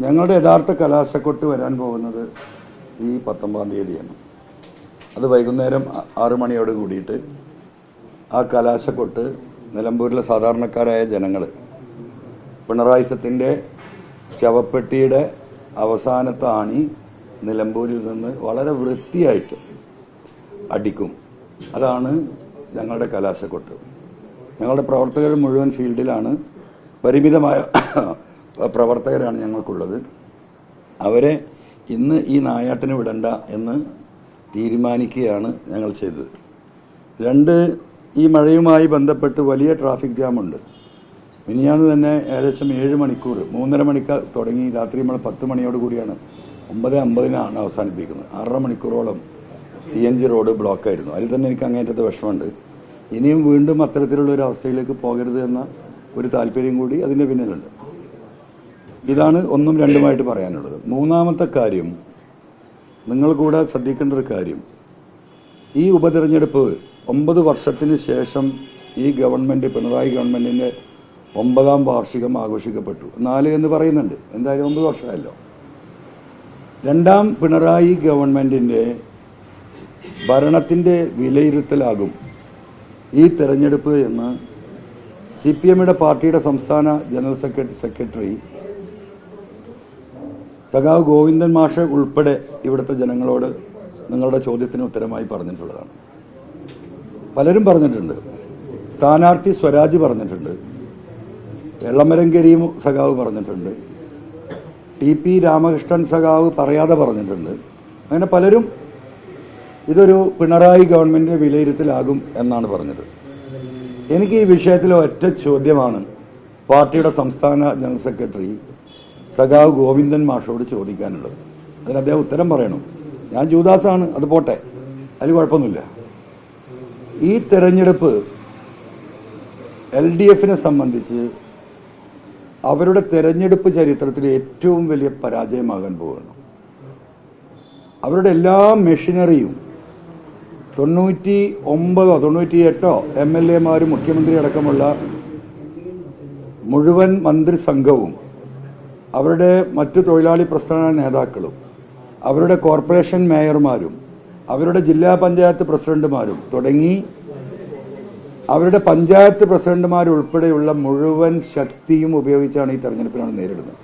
ഞങ്ങളുടെ യഥാർത്ഥ കലാശക്കൊട്ട് വരാൻ പോകുന്നത് ഈ 19-ാം തീയതിയാണ്. അത് വൈകുന്നേരം 6 മണിയോട് കൂടിയിട്ട് ആ കലാശക്കൊട്ട് നിലമ്പൂരിലെ സാധാരണക്കാരായ ജനങ്ങൾ പിണറായിസത്തിൻ്റെ ശവപ്പെട്ടിയുടെ അവസാനത്തെ ആണി നിലമ്പൂരിൽ നിന്ന് വളരെ വൃത്തിയായിട്ട് അടിക്കും. അതാണ് ഞങ്ങളുടെ കലാശക്കൊട്ട്. ഞങ്ങളുടെ പ്രവർത്തകർ മുഴുവൻ ഫീൽഡിലാണ്. പരിമിതമായ പ്രവർത്തകരാണ് ഞങ്ങൾക്കുള്ളത്. അവരെ ഇന്ന് ഈ നായാട്ടിന് വിടണ്ട എന്ന് തീരുമാനിക്കുകയാണ് ഞങ്ങൾ ചെയ്തത്. 2, ഈ മഴയുമായി ബന്ധപ്പെട്ട് വലിയ ട്രാഫിക് ജാമുണ്ട്. മിനിയാന്ന് തന്നെ ഏകദേശം 7 മണിക്കൂർ, 3:30 മണിക്ക് തുടങ്ങി രാത്രി നമ്മൾ 10 മണിയോട് കൂടിയാണ് 9:50-നാണ് അവസാനിപ്പിക്കുന്നത്. 6.5 മണിക്കൂറോളം CNG റോഡ് ബ്ലോക്കായിരുന്നു. അതിൽ തന്നെ എനിക്ക് അങ്ങേറ്റത്തെ വിഷമമുണ്ട്. ഇനിയും വീണ്ടും അത്തരത്തിലുള്ള ഒരു അവസ്ഥയിലേക്ക് പോകരുത് എന്ന ഒരു താല്പര്യം കൂടി അതിൻ്റെ പിന്നിലുണ്ട്. ഇതാണ് 1ഉം 2ഉമായിട്ട് പറയാനുള്ളത്. 3ാമത്തെ കാര്യം, നിങ്ങൾ കൂടെ ശ്രദ്ധിക്കേണ്ട ഒരു കാര്യം, ഈ ഉപതെരഞ്ഞെടുപ്പ് 9 വർഷത്തിന് ശേഷം ഈ ഗവൺമെൻറ്, പിണറായി ഗവൺമെൻറ്റിൻ്റെ 9ാം വാർഷികം ആഘോഷിക്കപ്പെട്ടു. 4 എന്ന് പറയുന്നുണ്ട്, എന്തായാലും 9 വർഷമല്ലോ. 2ാം പിണറായി ഗവൺമെൻറ്റിൻ്റെ ഭരണത്തിൻ്റെ വിലയിരുത്തലാകും ഈ തെരഞ്ഞെടുപ്പ് എന്ന് CPMയുടെ പാർട്ടിയുടെ സംസ്ഥാന ജനറൽ സെക്രട്ടറി സഖാവ് ഗോവിന്ദൻ മാഷ് ഉൾപ്പെടെ ഇവിടുത്തെ ജനങ്ങളോട് നിങ്ങളുടെ ചോദ്യത്തിന് ഉത്തരമായി പറഞ്ഞിട്ടുള്ളതാണ്. പലരും പറഞ്ഞിട്ടുണ്ട്. സ്ഥാനാർത്ഥി സ്വരാജ് പറഞ്ഞിട്ടുണ്ട്, വെള്ളമരം കരീം സഖാവ് പറഞ്ഞിട്ടുണ്ട്, TP രാമകൃഷ്ണൻ സഖാവ് പറയാതെ പറഞ്ഞിട്ടുണ്ട്. അങ്ങനെ പലരും ഇതൊരു പിണറായി ഗവൺമെൻറ് വിലയിരുത്തലാകും എന്നാണ് പറഞ്ഞത്. എനിക്ക് ഈ വിഷയത്തിൽ ഒറ്റ ചോദ്യമാണ് പാർട്ടിയുടെ സംസ്ഥാന ജനറൽ സെക്രട്ടറി സഖാവ് ഗോവിന്ദൻ മാഷോട് ചോദിക്കാനുള്ളത്. അതിന് അദ്ദേഹം ഉത്തരം പറയണം. ഞാൻ ജൂദാസാണ്, അത് പോട്ടെ, അതിൽ കുഴപ്പമൊന്നുമില്ല. ഈ തെരഞ്ഞെടുപ്പ് LDFനെ സംബന്ധിച്ച് അവരുടെ തെരഞ്ഞെടുപ്പ് ചരിത്രത്തിൽ ഏറ്റവും വലിയ പരാജയമാകാൻ പോവുകയാണ്. അവരുടെ എല്ലാ മെഷീനറിയും 99 98 MLAമാരും മുഖ്യമന്ത്രി അടക്കമുള്ള മുഴുവൻ മന്ത്രിസംഘവും അവരുടെ മറ്റു തൊഴിലാളി പ്രസ്ഥാന നേതാക്കളും അവരുടെ കോർപ്പറേഷൻ മേയർമാരും അവരുടെ ജില്ലാ പഞ്ചായത്ത് പ്രസിഡന്റുമാരും തുടങ്ങി അവരുടെ പഞ്ചായത്ത് പ്രസിഡന്റുമാരുൾപ്പെടെയുള്ള മുഴുവൻ ശക്തിയും ഉപയോഗിച്ചാണ് ഈ തെരഞ്ഞെടുപ്പിനാണ് നേരിടുന്നത്.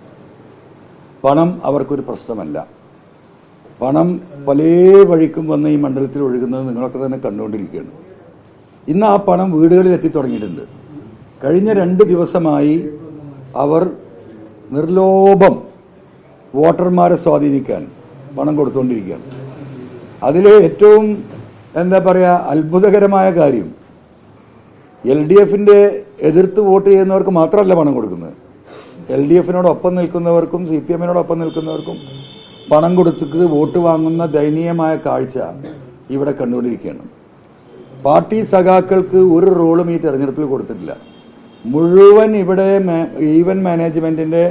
പണം അവർക്കൊരു പ്രശ്നമല്ല. പണം പല വഴിക്കും വന്ന് ഈ മണ്ഡലത്തിൽ ഒഴുകുന്നത് നിങ്ങളൊക്കെ തന്നെ കണ്ടുകൊണ്ടിരിക്കുകയാണ്. ഇന്ന് ആ പണം വീടുകളിൽ എത്തിത്തുടങ്ങിയിട്ടുണ്ട്. കഴിഞ്ഞ 2 ദിവസമായി അവർ നിർലോഭം വോട്ടർമാരെ സ്വാധീനിക്കാൻ പണം കൊടുത്തുകൊണ്ടിരിക്കുകയാണ്. അതിൽ ഏറ്റവും അത്ഭുതകരമായ കാര്യം, LDFന്റെ എതിർത്ത് വോട്ട് ചെയ്യുന്നവർക്ക് മാത്രമല്ല പണം കൊടുക്കുന്നത്, LDFനോടൊപ്പം നിൽക്കുന്നവർക്കും CPMനോടൊപ്പം നിൽക്കുന്നവർക്കും പണം കൊടുത്ത് വോട്ട് വാങ്ങുന്ന ദയനീയമായ കാഴ്ച ഇവിടെ കണ്ടുകൊണ്ടിരിക്കുകയാണ്. പാർട്ടി സഖാക്കൾക്ക് ഒരു റോളും ഈ തെരഞ്ഞെടുപ്പിൽ കൊടുത്തിട്ടില്ല. മുഴുവൻ ഇവിടെ ഈവൻ മാനേജ്മെൻറ്റിൻ്റെ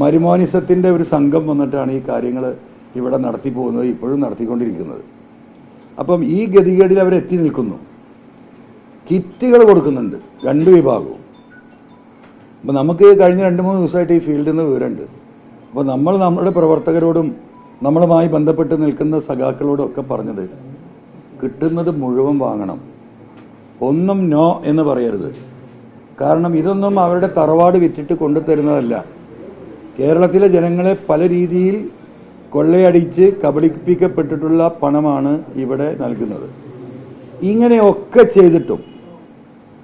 മരുമോനിസത്തിൻ്റെ ഒരു സംഘം വന്നിട്ടാണ് ഈ കാര്യങ്ങൾ ഇവിടെ നടത്തി പോകുന്നത്, ഇപ്പോഴും നടത്തിക്കൊണ്ടിരിക്കുന്നത്. അപ്പം ഈ ഗതികേടിൽ അവരെത്തി നിൽക്കുന്നു. കിറ്റുകൾ കൊടുക്കുന്നുണ്ട് 2 വിഭാഗവും. അപ്പം നമുക്ക് കഴിഞ്ഞ 2-3 ദിവസമായിട്ട് ഈ ഫീൽഡിൽ നിന്ന് വിവരമുണ്ട്. അപ്പോൾ നമ്മൾ നമ്മുടെ പ്രവർത്തകരോടും നമ്മളുമായി ബന്ധപ്പെട്ട് നിൽക്കുന്ന സഖാക്കളോടും ഒക്കെ പറഞ്ഞത്, കിട്ടുന്നത് മുഴുവൻ വാങ്ങണം, ഒന്നും നോ എന്ന് പറയരുത്. കാരണം ഇതൊന്നും അവരുടെ തറവാട് വിറ്റിട്ട് കൊണ്ടുതരുന്നതല്ല. കേരളത്തിലെ ജനങ്ങളെ പല രീതിയിൽ കൊള്ളയടിച്ച് കബളിപ്പിക്കപ്പെട്ടിട്ടുള്ള പണമാണ് ഇവിടെ നൽകുന്നത്. ഇങ്ങനെയൊക്കെ ചെയ്തിട്ടും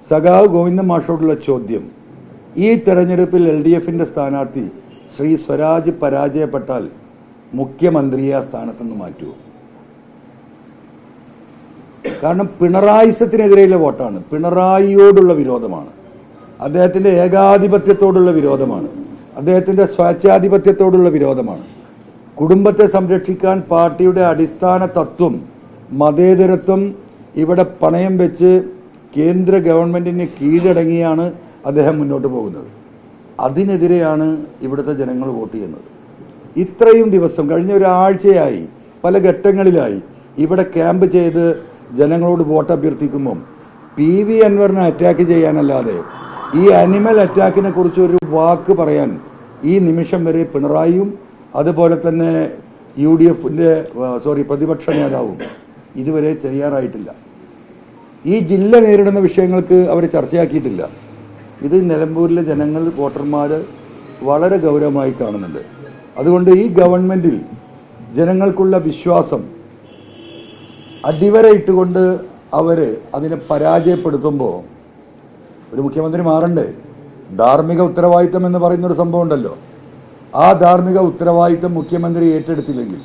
സഖാവ് ഗോവിന്ദൻ മാഷോടുള്ള ചോദ്യം, ഈ തെരഞ്ഞെടുപ്പിൽ LDFന്റെ സ്ഥാനാർത്ഥി ശ്രീ സ്വരാജ് പരാജയപ്പെട്ടാൽ മുഖ്യമന്ത്രിയെ ആ സ്ഥാനത്തുനിന്ന് മാറ്റുമോ? കാരണം പിണറായിസത്തിനെതിരെയുള്ള വോട്ടാണ്, പിണറായിയോടുള്ള വിരോധമാണ്, അദ്ദേഹത്തിൻ്റെ ഏകാധിപത്യത്തോടുള്ള വിരോധമാണ്, അദ്ദേഹത്തിൻ്റെ സ്വേച്ഛാധിപത്യത്തോടുള്ള വിരോധമാണ്. കുടുംബത്തെ സംരക്ഷിക്കാൻ പാർട്ടിയുടെ അടിസ്ഥാന തത്വം മതേതരത്വം ഇവിടെ പണയം വെച്ച് കേന്ദ്ര ഗവൺമെൻറ്റിന് കീഴടങ്ങിയാണ് അദ്ദേഹം മുന്നോട്ട് പോകുന്നത്. അതിനെതിരെയാണ് ഇവിടുത്തെ ജനങ്ങൾ വോട്ട് ചെയ്യുന്നത്. ഇത്രയും ദിവസം, കഴിഞ്ഞ ഒരാഴ്ചയായി പല ഘട്ടങ്ങളിലായി ഇവിടെ ക്യാമ്പ് ചെയ്ത് ജനങ്ങളോട് വോട്ട് അഭ്യർത്ഥിക്കുമ്പം PV അൻവറിനെ അറ്റാക്ക് ചെയ്യാനല്ലാതെ ഈ അനിമൽ അറ്റാക്കിനെ കുറിച്ച് ഒരു വാക്ക് പറയാൻ ഈ നിമിഷം വരെ പിണറായിയും അതുപോലെ തന്നെ പ്രതിപക്ഷ നേതാവും ഇതുവരെ ചെയ്യാറായിട്ടില്ല. ഈ ജില്ല നേരിടുന്ന വിഷയങ്ങൾക്ക് അവർ ചർച്ചയാക്കിയിട്ടില്ല. ഇത് നിലമ്പൂരിലെ ജനങ്ങൾ, വോട്ടർമാർ വളരെ ഗൗരവമായി കാണുന്നുണ്ട്. അതുകൊണ്ട് ഈ ഗവൺമെൻറ്റിൽ ജനങ്ങൾക്കുള്ള വിശ്വാസം അടിവരയിട്ടുകൊണ്ട് അവർ അതിനെ പരാജയപ്പെടുത്തുമ്പോൾ ഒരു മുഖ്യമന്ത്രി മാറണ്ടേ? ധാർമ്മിക ഉത്തരവാദിത്തം എന്ന് പറയുന്നൊരു സംഭവം ഉണ്ടല്ലോ. ആ ധാർമ്മിക ഉത്തരവാദിത്തം മുഖ്യമന്ത്രി ഏറ്റെടുത്തില്ലെങ്കിൽ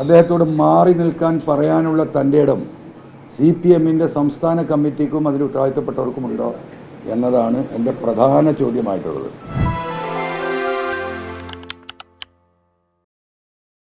അദ്ദേഹത്തോട് മാറി നിൽക്കാൻ പറയാനുള്ള തൻ്റെ ഇടം CPM-ൻ്റെ സംസ്ഥാന കമ്മിറ്റിക്കും അതിൽ ഉത്തരവാദിത്തപ്പെട്ടവർക്കുമുണ്ടോ എന്നതാണ് എൻ്റെ പ്രധാന ചോദ്യമായിട്ടുള്ളത്.